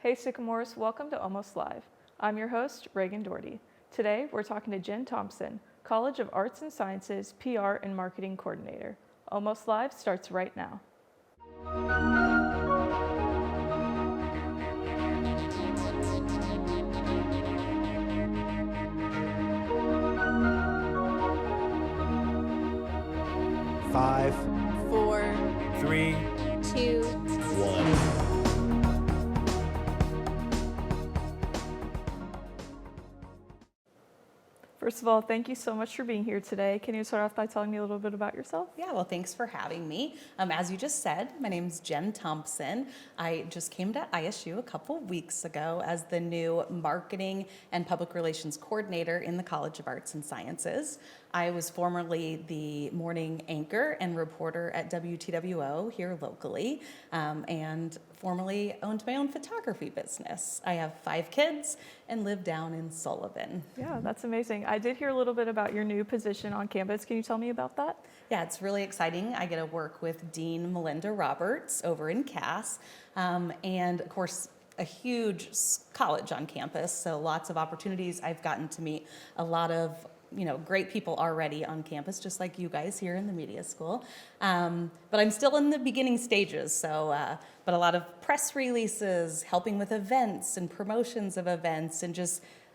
Hey Sycamores, welcome to Almost Live. I'm your host, Reagan Daugherty. Today, we're talking to Jen Thompson, College of Arts and Sciences PR and Marketing Coordinator. Almost Live starts right now. Five, 4, 3, 2, 1. First of all, thank you so much for being here today. Can you start off by telling me a little bit about yourself? Yeah, well, thanks for having me. As you just said, my name's Jen Thompson. I just came to ISU a couple weeks ago as the new Marketing and Public Relations Coordinator in the College of Arts and Sciences. I was formerly the morning anchor and reporter at WTWO here locally, and formerly owned my own photography business. I have 5 kids and live down in Sullivan. Yeah, that's amazing. I did hear a little bit about your new position on campus. Can you tell me about that? Yeah, it's really exciting. I get to work with Dean Melinda Roberts over in Cass, and of course, a huge college on campus, so lots of opportunities. I've gotten to meet a lot of great people already on campus, just like you guys here in the media school. But I'm still in the beginning stages, but a lot of press releases, helping with events and promotions of events, and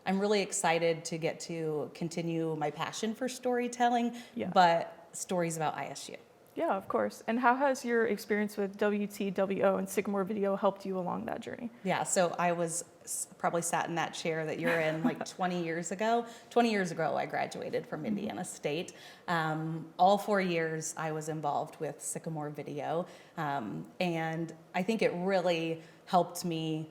I'm really excited to get to continue my passion for storytelling, but stories about ISU. Yeah, of course. And how has your experience with WTWO and Sycamore Video helped you along that journey? Yeah, so I was probably sat in that chair that you're in like 20 years ago. 20 years ago, I graduated from Indiana State. All 4 years, I was involved with Sycamore Video. And I think it really helped me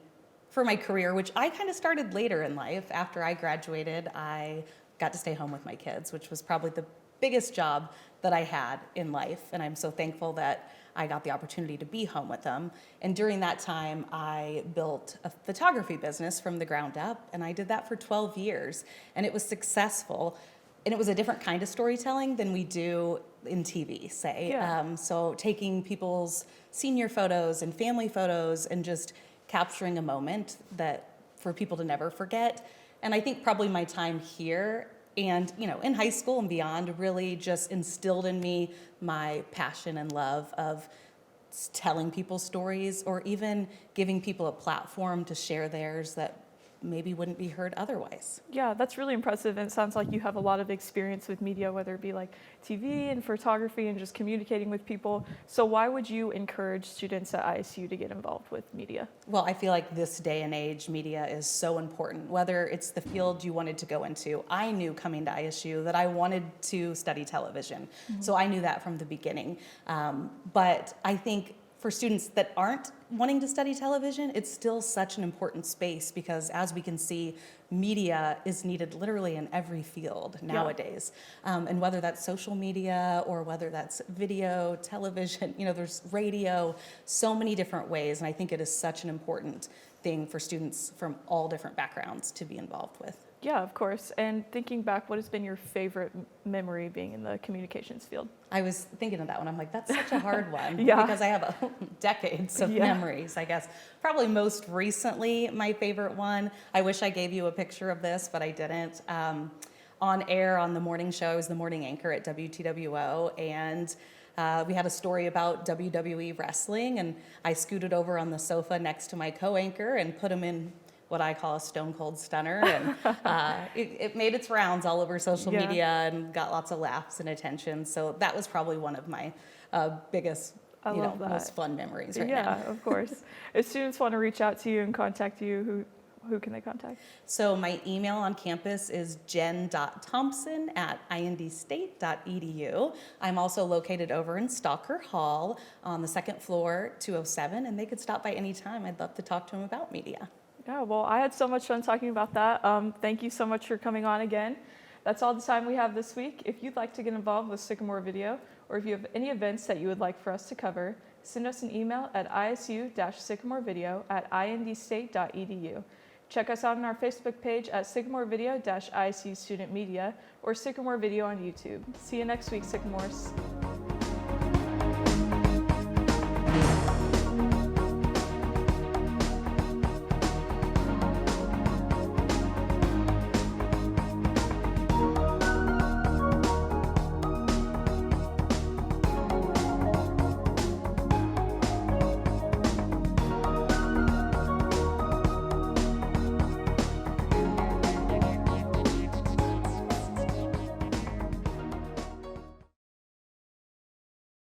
for my career, which I kind of started later in life. After I graduated, I got to stay home with my kids, which was probably the biggest job that I had in life, and I'm so thankful that I got the opportunity to be home with them. And during that time, I built a photography business from the ground up, and I did that for 12 years, and it was successful. And it was a different kind of storytelling than we do in TV, say. Yeah. So taking people's senior photos and family photos and just capturing a moment that for people to never forget. And I think probably my time here and in high school and beyond really just instilled in me my passion and love of telling people stories, or even giving people a platform to share theirs that maybe wouldn't be heard otherwise. Yeah, that's really impressive, and it sounds like you have a lot of experience with media, whether it be like TV and photography and just communicating with people. So why would you encourage students at ISU to get involved with media? Well, I feel like this day and age, media is so important, whether it's the field you wanted to go into. I knew coming to ISU that I wanted to study television, so I knew that from the beginning. But I think for students that aren't wanting to study television, it's still such an important space, because as we can see, media is needed literally in every field nowadays. And whether that's social media or whether that's video, television, there's radio, so many different ways. And I think it is such an important thing for students from all different backgrounds to be involved with. Yeah, of course. And thinking back, what has been your favorite memory being in the communications field? I was thinking of that one. I'm like, that's such a hard one. Yeah. Because I have decades of memories, I guess. Probably most recently, my favorite one, I wish I gave you a picture of this, but I didn't. On air on the morning show, I was the morning anchor at WTWO, and we had a story about WWE wrestling, and I scooted over on the sofa next to my co-anchor and put him in what I call a stone cold stunner, and it made its rounds all over social media and got lots of laughs and attention. So that was probably one of my biggest, most fun memories right now. Yeah, of course. If students want to reach out to you and contact you, who can they contact? So my email on campus is jen.thompson@indstate.edu. I'm also located over in Stalker Hall on the 2nd floor, 207, and they could stop by anytime. I'd love to talk to them about media. Yeah, well, I had so much fun talking about that. Thank you so much for coming on again. That's all the time we have this week. If you'd like to get involved with Sycamore Video, or if you have any events that you would like for us to cover, send us an email at isu-sycamorevideo@indstate.edu. Check us out on our Facebook page at Sycamore Video-ISU Student Media, or Sycamore Video on YouTube. See you next week, Sycamores.